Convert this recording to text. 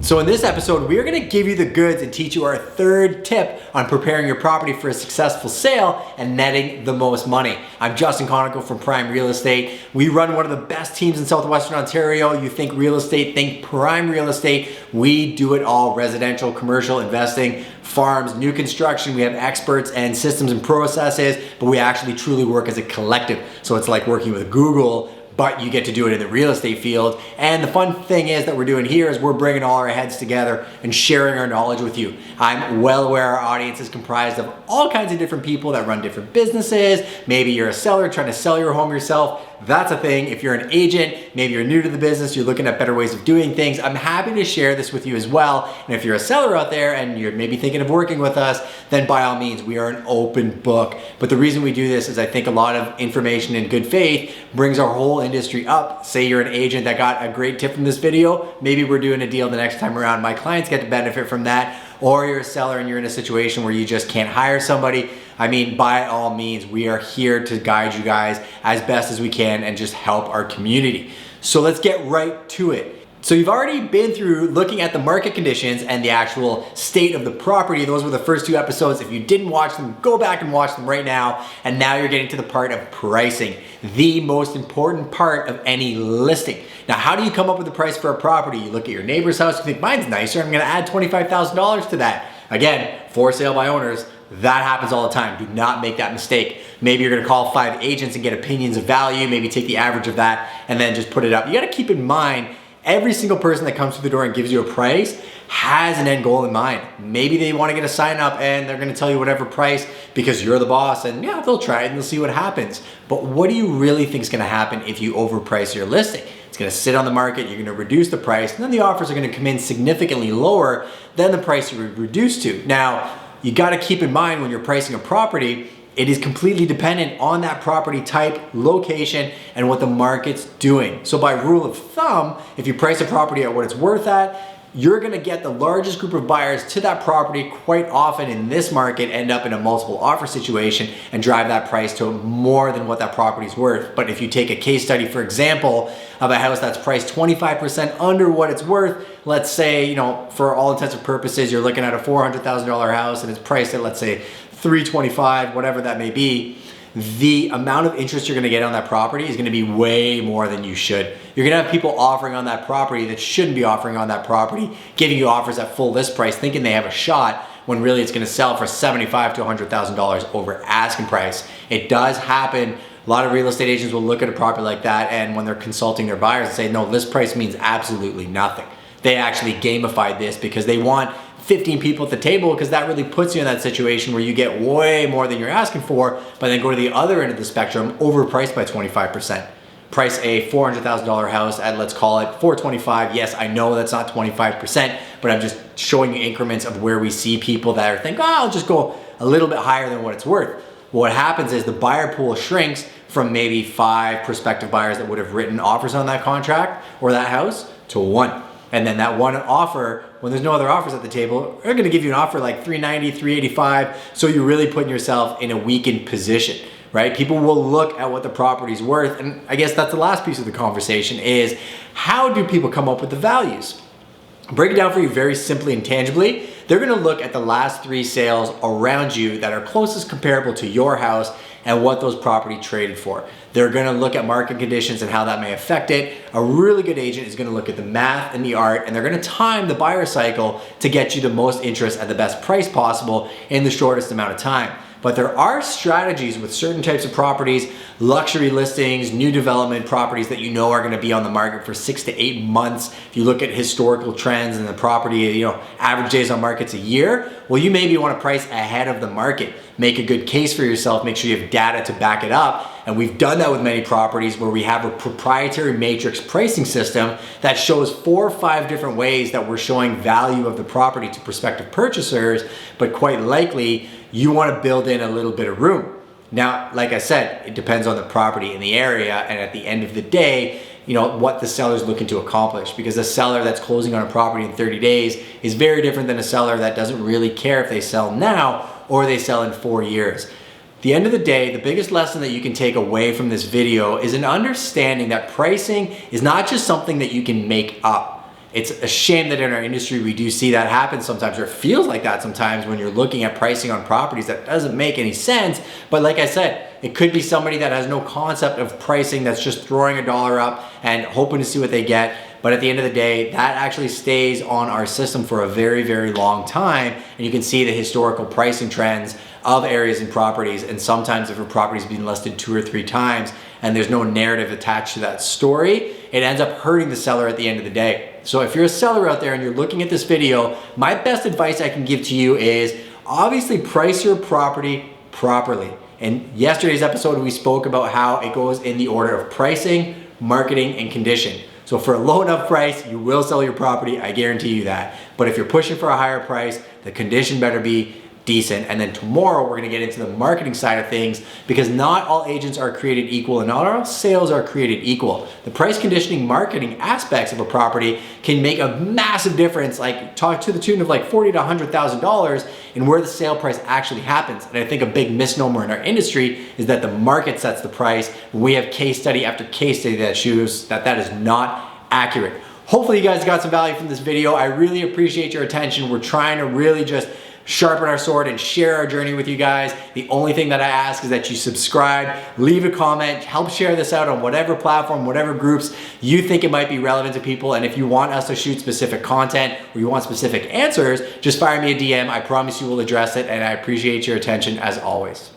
So in this episode, we're gonna give you the goods and teach you our third tip on preparing your property for a successful sale and netting the most money. I'm Justin Konikow from Prime Real Estate. We run one of the best teams in Southwestern Ontario. You think real estate, think Prime Real Estate. We do it all: residential, commercial, investing, farms, new construction. We have experts and systems and processes, but we actually truly work as a collective. So it's like working with Google, but you get to do it in the real estate field. And the fun thing is that we're doing here is we're bringing all our heads together and sharing our knowledge with you. I'm well aware our audience is comprised of all kinds of different people that run different businesses. Maybe you're a seller trying to sell your home yourself. That's a thing. If you're an agent, maybe you're new to the business, you're looking at better ways of doing things, I'm happy to share this with you as well. And if you're a seller out there and you're maybe thinking of working with us, then by all means, we are an open book. But the reason we do this is I think a lot of information in good faith brings our whole industry up. Say you're an agent that got a great tip from this video, maybe we're doing a deal the next time around. My clients get to benefit from that. Or you're a seller and you're in a situation where you just can't hire somebody. I mean, by all means, we are here to guide you guys as best as we can and just help our community. So let's get right to it. So you've already been through looking at the market conditions and the actual state of the property. Those were the first two episodes. If you didn't watch them, go back and watch them right now. And now you're getting to the part of pricing, the most important part of any listing. Now, how do you come up with the price for a property? You look at your neighbor's house, you think mine's nicer, I'm gonna add $25,000 to that. Again, for sale by owners, that happens all the time. Do not make that mistake. Maybe you're gonna call 5 agents and get opinions of value, maybe take the average of that and then just put it up. You gotta keep in mind, every single person that comes through the door and gives you a price has an end goal in mind. Maybe they want to get a sign up and they're going to tell you whatever price because you're the boss, and yeah, they'll try it and they'll see what happens. But what do you really think is going to happen if you overprice your listing? It's going to sit on the market, you're going to reduce the price, and then the offers are going to come in significantly lower than the price you reduced to. Now, you got to keep in mind when you're pricing a property, it is completely dependent on that property type, location, and what the market's doing. So by rule of thumb, if you price a property at what it's worth at, you're gonna get the largest group of buyers to that property. Quite often in this market, end up in a multiple offer situation and drive that price to more than what that property's worth. But if you take a case study, for example, of a house that's priced 25% under what it's worth, let's say, you know, for all intents and purposes, you're looking at a $400,000 house and it's priced at, let's say, $325,000, whatever that may be, the amount of interest you're gonna get on that property is gonna be way more than you should. You're gonna have people offering on that property that shouldn't be offering on that property, giving you offers at full list price, thinking they have a shot, when really it's gonna sell for $75,000 to $100,000 over asking price. It does happen. A lot of real estate agents will look at a property like that, and when they're consulting their buyers and say, no, list price means absolutely nothing. They actually gamified this because they want 15 people at the table, because that really puts you in that situation where you get way more than you're asking for, but then go to the other end of the spectrum, overpriced by 25%. Price a $400,000 house at, let's call it $425,000. Yes, I know that's not 25%, but I'm just showing you increments of where we see people that are thinking, oh, I'll just go a little bit higher than what it's worth. What happens is the buyer pool shrinks from maybe 5 prospective buyers that would have written offers on that contract or that house to 1. And then that one offer, when there's no other offers at the table, they're gonna give you an offer like $390,000, $385,000. So you're really putting yourself in a weakened position, right? People will look at what the property's worth. And I guess that's the last piece of the conversation is, how do people come up with the values? Break it down for you very simply and tangibly. They're gonna look at the last 3 sales around you that are closest comparable to your house and what those property traded for. They're gonna look at market conditions and how that may affect it. A really good agent is gonna look at the math and the art, and they're gonna time the buyer cycle to get you the most interest at the best price possible in the shortest amount of time. But there are strategies with certain types of properties, luxury listings, new development properties that you know are gonna be on the market for 6 to 8 months. If you look at historical trends and the property, you know, average days on market's a year, well, you maybe wanna price ahead of the market. Make a good case for yourself, make sure you have data to back it up. And we've done that with many properties where we have a proprietary matrix pricing system that shows 4 or 5 different ways that we're showing value of the property to prospective purchasers, but quite likely you want to build in a little bit of room. Now, like I said, it depends on the property and the area, and at the end of the day, you know, what the seller's looking to accomplish, because a seller that's closing on a property in 30 days is very different than a seller that doesn't really care if they sell now or they sell in 4 years. At the end of the day, the biggest lesson that you can take away from this video is an understanding that pricing is not just something that you can make up. It's a shame that in our industry we do see that happen sometimes, or it feels like that sometimes when you're looking at pricing on properties that doesn't make any sense. But like I said, it could be somebody that has no concept of pricing, that's just throwing a dollar up and hoping to see what they get. But at the end of the day, that actually stays on our system for a very, very long time. And you can see the historical pricing trends of areas and properties. And sometimes if a property is being listed 2 or 3 times and there's no narrative attached to that story, it ends up hurting the seller at the end of the day. So if you're a seller out there and you're looking at this video, my best advice I can give to you is obviously price your property properly. In yesterday's episode, we spoke about how it goes in the order of pricing, marketing, and condition. So for a low enough price, you will sell your property, I guarantee you that. But if you're pushing for a higher price, the condition better be decent. And then tomorrow we're gonna get into the marketing side of things, because not all agents are created equal and not all sales are created equal. The price, conditioning, marketing aspects of a property can make a massive difference, like talk to the tune of like $40,000 to $100,000 in where the sale price actually happens. And I think a big misnomer in our industry is that the market sets the price. We have case study after case study that shows that that is not accurate. Hopefully you guys got some value from this video. I really appreciate your attention. We're trying to really just sharpen our sword and share our journey with you guys. The only thing that I ask is that you subscribe, leave a comment, help share this out on whatever platform, whatever groups you think it might be relevant to people. And if you want us to shoot specific content or you want specific answers, just fire me a DM. I promise you we'll address it, and I appreciate your attention as always.